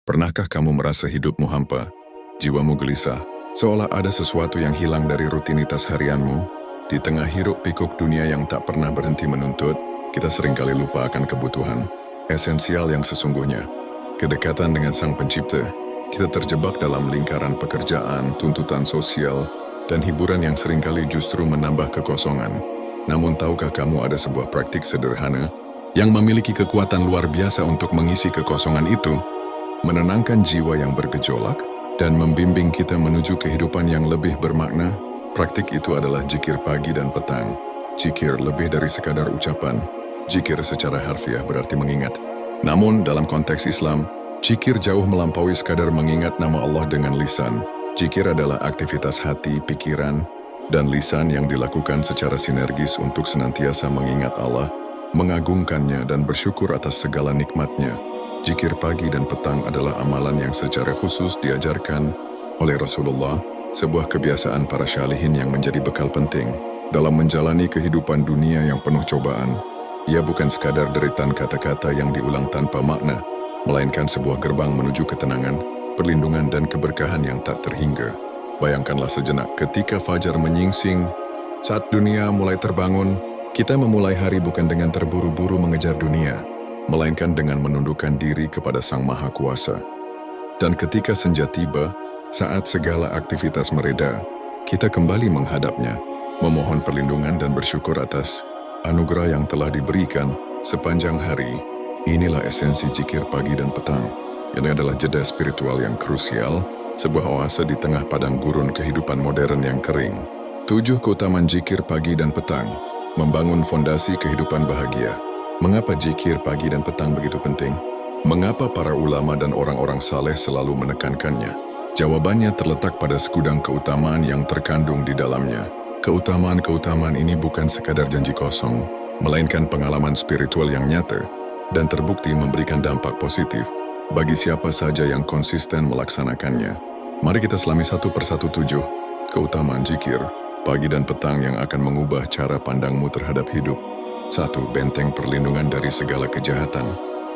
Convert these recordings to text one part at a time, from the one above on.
Pernahkah kamu merasa hidupmu hampa, jiwamu gelisah, seolah ada sesuatu yang hilang dari rutinitas harianmu? Di tengah hiruk-pikuk dunia yang tak pernah berhenti menuntut, kita seringkali lupa akan kebutuhan esensial yang sesungguhnya. Kedekatan dengan Sang Pencipta, kita terjebak dalam lingkaran pekerjaan, tuntutan sosial, dan hiburan yang seringkali justru menambah kekosongan. Namun tahukah kamu ada sebuah praktik sederhana yang memiliki kekuatan luar biasa untuk mengisi kekosongan itu? Menenangkan jiwa yang bergejolak, dan membimbing kita menuju kehidupan yang lebih bermakna. Praktik itu adalah zikir pagi dan petang. Zikir lebih dari sekadar ucapan. Zikir secara harfiah berarti mengingat. Namun dalam konteks Islam, zikir jauh melampaui sekadar mengingat nama Allah dengan lisan. Zikir adalah aktivitas hati, pikiran, dan lisan yang dilakukan secara sinergis untuk senantiasa mengingat Allah, mengagungkannya dan bersyukur atas segala nikmatnya. Zikir pagi dan petang adalah amalan yang secara khusus diajarkan oleh Rasulullah, sebuah kebiasaan para syalihin yang menjadi bekal penting dalam menjalani kehidupan dunia yang penuh cobaan. Ia bukan sekadar deritan kata-kata yang diulang tanpa makna, melainkan sebuah gerbang menuju ketenangan, perlindungan dan keberkahan yang tak terhingga. Bayangkanlah sejenak ketika fajar menyingsing, saat dunia mulai terbangun, kita memulai hari bukan dengan terburu-buru mengejar dunia, melainkan dengan menundukkan diri kepada Sang Maha Kuasa. Dan ketika senja tiba, saat segala aktivitas mereda, kita kembali menghadapnya, memohon perlindungan dan bersyukur atas anugerah yang telah diberikan sepanjang hari. Inilah esensi zikir pagi dan petang. Ini adalah jeda spiritual yang krusial, sebuah oase di tengah padang gurun kehidupan modern yang kering. 7 keutamaan zikir pagi dan petang, membangun fondasi kehidupan bahagia. Mengapa zikir pagi dan petang begitu penting? Mengapa para ulama dan orang-orang saleh selalu menekankannya? Jawabannya terletak pada segudang keutamaan yang terkandung di dalamnya. Keutamaan-keutamaan ini bukan sekadar janji kosong, melainkan pengalaman spiritual yang nyata dan terbukti memberikan dampak positif bagi siapa saja yang konsisten melaksanakannya. Mari kita selami satu persatu 7 keutamaan zikir pagi dan petang yang akan mengubah cara pandangmu terhadap hidup. 1. Benteng perlindungan dari segala kejahatan.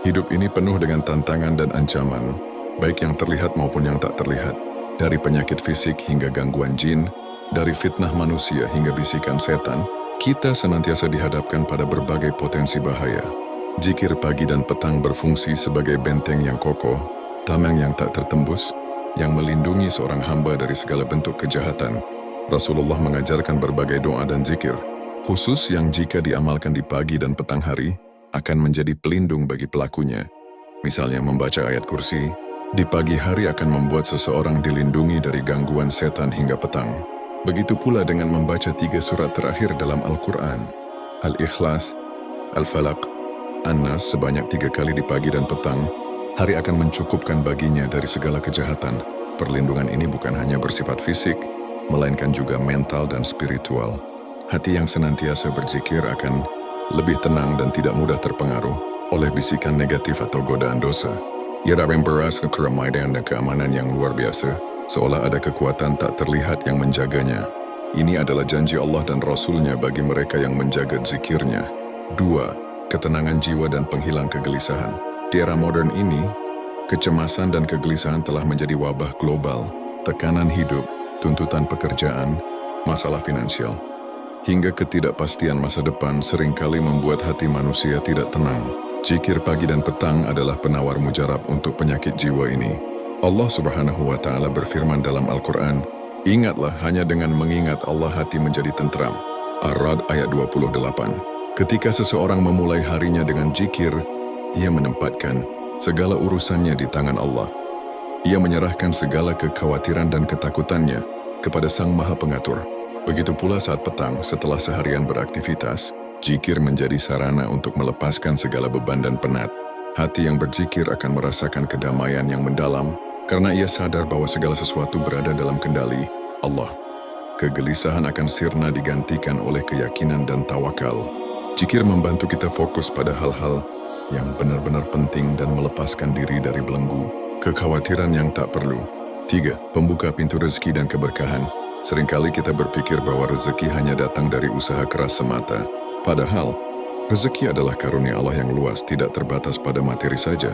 Hidup ini penuh dengan tantangan dan ancaman, baik yang terlihat maupun yang tak terlihat. Dari penyakit fisik hingga gangguan jin, dari fitnah manusia hingga bisikan setan, kita senantiasa dihadapkan pada berbagai potensi bahaya. Zikir pagi dan petang berfungsi sebagai benteng yang kokoh, tameng yang tak tertembus, yang melindungi seorang hamba dari segala bentuk kejahatan. Rasulullah mengajarkan berbagai doa dan zikir, khusus yang jika diamalkan di pagi dan petang hari, akan menjadi pelindung bagi pelakunya. Misalnya membaca ayat kursi, di pagi hari akan membuat seseorang dilindungi dari gangguan setan hingga petang. Begitu pula dengan membaca 3 surat terakhir dalam Al-Quran, Al-Ikhlas, Al-Falaq, An-Nas sebanyak 3 kali di pagi dan petang, hari akan mencukupkan baginya dari segala kejahatan. Perlindungan ini bukan hanya bersifat fisik, melainkan juga mental dan spiritual. Hati yang senantiasa berzikir akan lebih tenang dan tidak mudah terpengaruh oleh bisikan negatif atau godaan dosa. Ia dapat memperas keramaian dan keamanan yang luar biasa, seolah ada kekuatan tak terlihat yang menjaganya. Ini adalah janji Allah dan Rasul-Nya bagi mereka yang menjaga zikirnya. 2. Ketenangan jiwa dan penghilang kegelisahan. Di era modern ini, kecemasan dan kegelisahan telah menjadi wabah global. Tekanan hidup, tuntutan pekerjaan, masalah finansial, hingga ketidakpastian masa depan seringkali membuat hati manusia tidak tenang. Zikir pagi dan petang adalah penawar mujarab untuk penyakit jiwa ini. Allah Subhanahu wa Ta'ala berfirman dalam Al-Quran, "Ingatlah, hanya dengan mengingat Allah hati menjadi tentram." Ar-Ra'd ayat 28. Ketika seseorang memulai harinya dengan zikir, ia menempatkan segala urusannya di tangan Allah. Ia menyerahkan segala kekhawatiran dan ketakutannya kepada Sang Maha Pengatur. Begitu pula saat petang, setelah seharian beraktivitas, zikir menjadi sarana untuk melepaskan segala beban dan penat. Hati yang berzikir akan merasakan kedamaian yang mendalam, karena ia sadar bahwa segala sesuatu berada dalam kendali Allah. Kegelisahan akan sirna digantikan oleh keyakinan dan tawakal. Zikir membantu kita fokus pada hal-hal yang benar-benar penting dan melepaskan diri dari belenggu kekhawatiran yang tak perlu. 3. Pembuka pintu rezeki dan keberkahan. Seringkali kita berpikir bahwa rezeki hanya datang dari usaha keras semata. Padahal, rezeki adalah karunia Allah yang luas, tidak terbatas pada materi saja.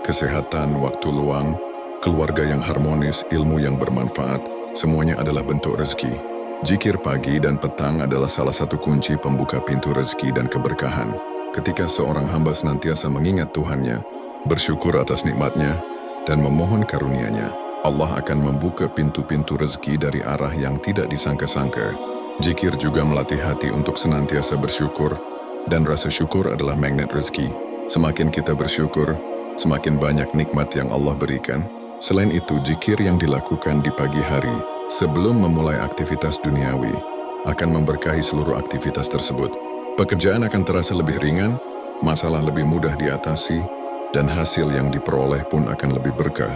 kesehatan, waktu luang, keluarga yang harmonis, ilmu yang bermanfaat, semuanya adalah bentuk rezeki. Zikir pagi dan petang adalah salah satu kunci pembuka pintu rezeki dan keberkahan. Ketika seorang hamba senantiasa mengingat Tuhannya, bersyukur atas nikmatnya, dan memohon karunia-Nya, Allah akan membuka pintu-pintu rezeki dari arah yang tidak disangka-sangka. Zikir juga melatih hati untuk senantiasa bersyukur, dan rasa syukur adalah magnet rezeki. Semakin kita bersyukur, semakin banyak nikmat yang Allah berikan. Selain itu, zikir yang dilakukan di pagi hari sebelum memulai aktivitas duniawi akan memberkahi seluruh aktivitas tersebut. Pekerjaan akan terasa lebih ringan, masalah lebih mudah diatasi, dan hasil yang diperoleh pun akan lebih berkah.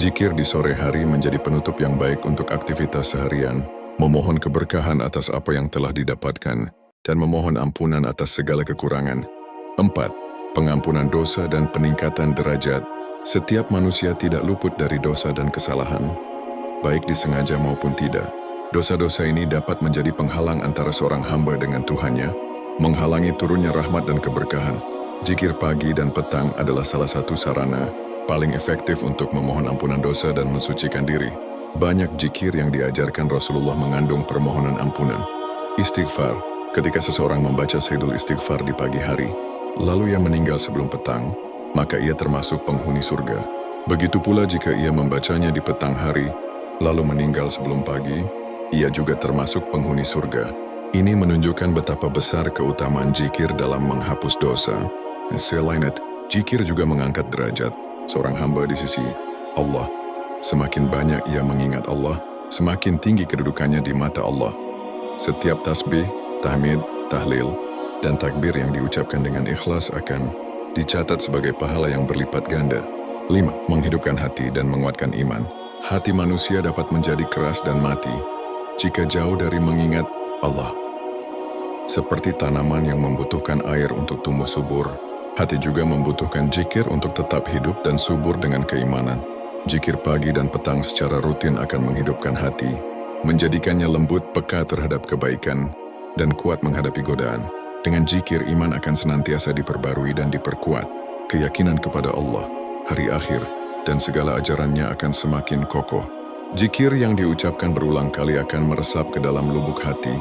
Zikir di sore hari menjadi penutup yang baik untuk aktivitas seharian, memohon keberkahan atas apa yang telah didapatkan, dan memohon ampunan atas segala kekurangan. 4. Pengampunan dosa dan peningkatan derajat. Setiap manusia tidak luput dari dosa dan kesalahan, baik disengaja maupun tidak. Dosa-dosa ini dapat menjadi penghalang antara seorang hamba dengan Tuhannya, menghalangi turunnya rahmat dan keberkahan. Zikir pagi dan petang adalah salah satu sarana paling efektif untuk memohon ampunan dosa dan mensucikan diri. Banyak zikir yang diajarkan Rasulullah mengandung permohonan ampunan. Istighfar. Ketika seseorang membaca Sayyidul Istighfar di pagi hari, lalu ia meninggal sebelum petang, maka ia termasuk penghuni surga. Begitu pula jika ia membacanya di petang hari, lalu meninggal sebelum pagi, ia juga termasuk penghuni surga. Ini menunjukkan betapa besar keutamaan zikir dalam menghapus dosa. Selain itu, zikir juga mengangkat derajat seorang hamba di sisi Allah. Semakin banyak ia mengingat Allah, semakin tinggi kedudukannya di mata Allah. Setiap tasbih, tahmid, tahlil, dan takbir yang diucapkan dengan ikhlas akan dicatat sebagai pahala yang berlipat ganda. 5. Menghidupkan hati dan menguatkan iman. Hati manusia dapat menjadi keras dan mati jika jauh dari mengingat Allah. Seperti tanaman yang membutuhkan air untuk tumbuh subur, hati juga membutuhkan zikir untuk tetap hidup dan subur dengan keimanan. Zikir pagi dan petang secara rutin akan menghidupkan hati, menjadikannya lembut, peka terhadap kebaikan, dan kuat menghadapi godaan. Dengan zikir, iman akan senantiasa diperbarui dan diperkuat. Keyakinan kepada Allah, hari akhir, dan segala ajarannya akan semakin kokoh. Zikir yang diucapkan berulang kali akan meresap ke dalam lubuk hati,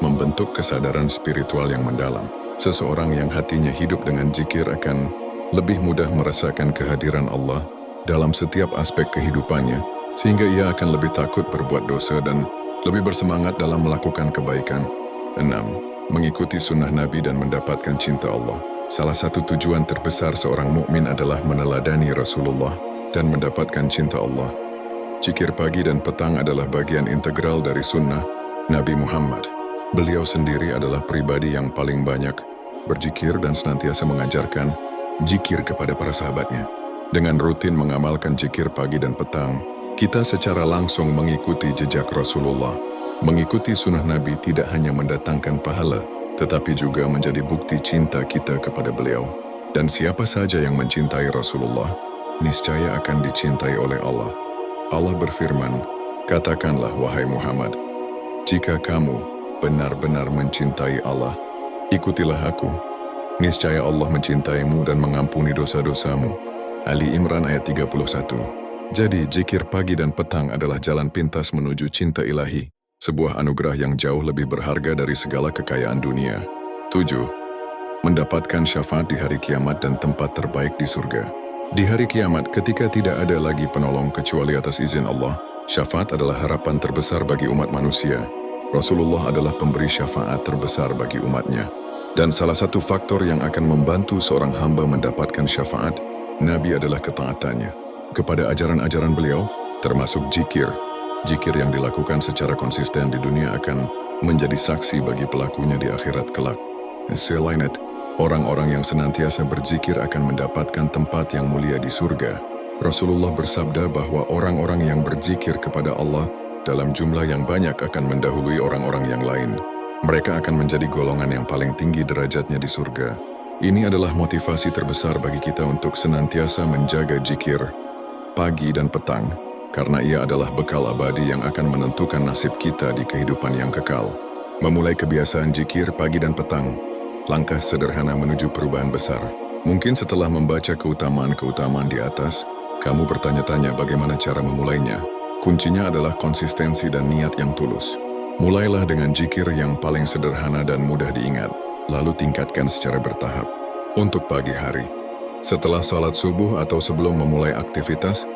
membentuk kesadaran spiritual yang mendalam. Seseorang yang hatinya hidup dengan zikir akan lebih mudah merasakan kehadiran Allah dalam setiap aspek kehidupannya, sehingga ia akan lebih takut berbuat dosa dan lebih bersemangat dalam melakukan kebaikan. 6. Mengikuti sunnah Nabi dan mendapatkan cinta Allah. Salah satu tujuan terbesar seorang mukmin adalah meneladani Rasulullah dan mendapatkan cinta Allah. Zikir pagi dan petang adalah bagian integral dari sunnah Nabi Muhammad. Beliau sendiri adalah pribadi yang paling banyak berzikir dan senantiasa mengajarkan zikir kepada para sahabatnya. Dengan rutin mengamalkan zikir pagi dan petang, kita secara langsung mengikuti jejak Rasulullah. Mengikuti sunnah Nabi tidak hanya mendatangkan pahala, tetapi juga menjadi bukti cinta kita kepada beliau. Dan siapa saja yang mencintai Rasulullah, niscaya akan dicintai oleh Allah. Allah berfirman, "Katakanlah wahai Muhammad, jika kamu benar-benar mencintai Allah, ikutilah aku. Niscaya Allah mencintaimu dan mengampuni dosa-dosamu." Ali Imran ayat 31. Jadi, zikir pagi dan petang adalah jalan pintas menuju cinta ilahi, sebuah anugerah yang jauh lebih berharga dari segala kekayaan dunia. 7. Mendapatkan syafaat di hari kiamat dan tempat terbaik di surga. Di hari kiamat, ketika tidak ada lagi penolong kecuali atas izin Allah, syafaat adalah harapan terbesar bagi umat manusia. Rasulullah adalah pemberi syafaat terbesar bagi umatnya. Dan salah satu faktor yang akan membantu seorang hamba mendapatkan syafaat Nabi adalah ketaatannya kepada ajaran-ajaran beliau, termasuk zikir. Zikir yang dilakukan secara konsisten di dunia akan menjadi saksi bagi pelakunya di akhirat kelak. Selain itu, orang-orang yang senantiasa berzikir akan mendapatkan tempat yang mulia di surga. Rasulullah bersabda bahwa orang-orang yang berzikir kepada Allah dalam jumlah yang banyak akan mendahului orang-orang yang lain. Mereka akan menjadi golongan yang paling tinggi derajatnya di surga. Ini adalah motivasi terbesar bagi kita untuk senantiasa menjaga zikir pagi dan petang, karena ia adalah bekal abadi yang akan menentukan nasib kita di kehidupan yang kekal. Memulai kebiasaan zikir pagi dan petang, langkah sederhana menuju perubahan besar. Mungkin setelah membaca keutamaan-keutamaan di atas, kamu bertanya-tanya bagaimana cara memulainya. Kuncinya adalah konsistensi dan niat yang tulus. Mulailah dengan zikir yang paling sederhana dan mudah diingat, lalu tingkatkan secara bertahap. Untuk pagi hari, setelah sholat subuh atau sebelum memulai aktivitas,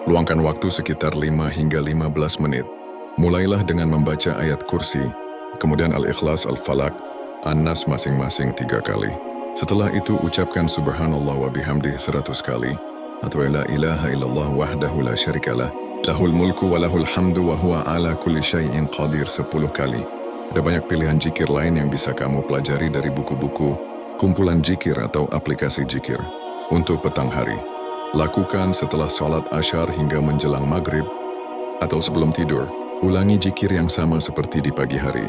luangkan waktu sekitar 5 hingga 15 menit. Mulailah dengan membaca ayat kursi, kemudian Al-Ikhlas, Al-Falaq, An-Nas masing-masing 3 kali. Setelah itu ucapkan Subhanallah wa bihamdih 100 kali, atau La ilaha illallah wahdahu la syarikalah, lahul mulku wa lahul hamdu wa huwa ala kulli syai'in qadir 10 kali. Ada banyak pilihan zikir lain yang bisa kamu pelajari dari buku-buku, kumpulan zikir atau aplikasi zikir. Untuk petang hari, lakukan setelah sholat asyar hingga menjelang maghrib, atau sebelum tidur. Ulangi zikir yang sama seperti di pagi hari.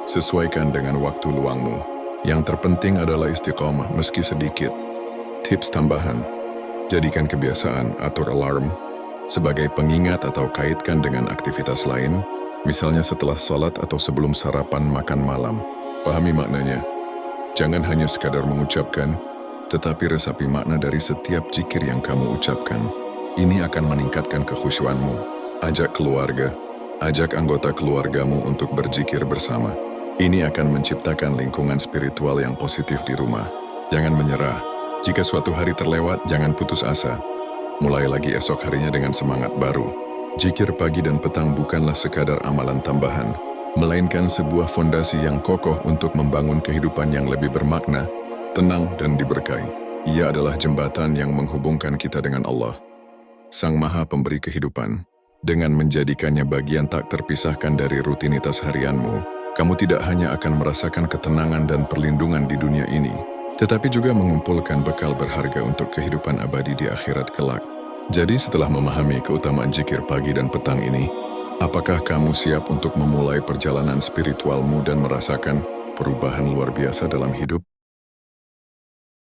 Sesuaikan dengan waktu luangmu. Yang terpenting adalah istiqomah meski sedikit. Tips tambahan, jadikan kebiasaan atur alarm sebagai pengingat atau kaitkan dengan aktivitas lain, misalnya setelah sholat atau sebelum sarapan makan malam. Pahami maknanya. Jangan hanya sekadar mengucapkan, tetapi resapi makna dari setiap zikir yang kamu ucapkan. Ini akan meningkatkan kekhusyuanmu. Ajak keluarga, ajak anggota keluargamu untuk berzikir bersama. Ini akan menciptakan lingkungan spiritual yang positif di rumah. Jangan menyerah. Jika suatu hari terlewat, jangan putus asa. Mulai lagi esok harinya dengan semangat baru. Zikir pagi dan petang bukanlah sekadar amalan tambahan, melainkan sebuah fondasi yang kokoh untuk membangun kehidupan yang lebih bermakna, tenang dan diberkahi. Ia adalah jembatan yang menghubungkan kita dengan Allah, Sang Maha Pemberi kehidupan. Dengan menjadikannya bagian tak terpisahkan dari rutinitas harianmu, kamu tidak hanya akan merasakan ketenangan dan perlindungan di dunia ini, tetapi juga mengumpulkan bekal berharga untuk kehidupan abadi di akhirat kelak. Jadi setelah memahami keutamaan zikir pagi dan petang ini, apakah kamu siap untuk memulai perjalanan spiritualmu dan merasakan perubahan luar biasa dalam hidup?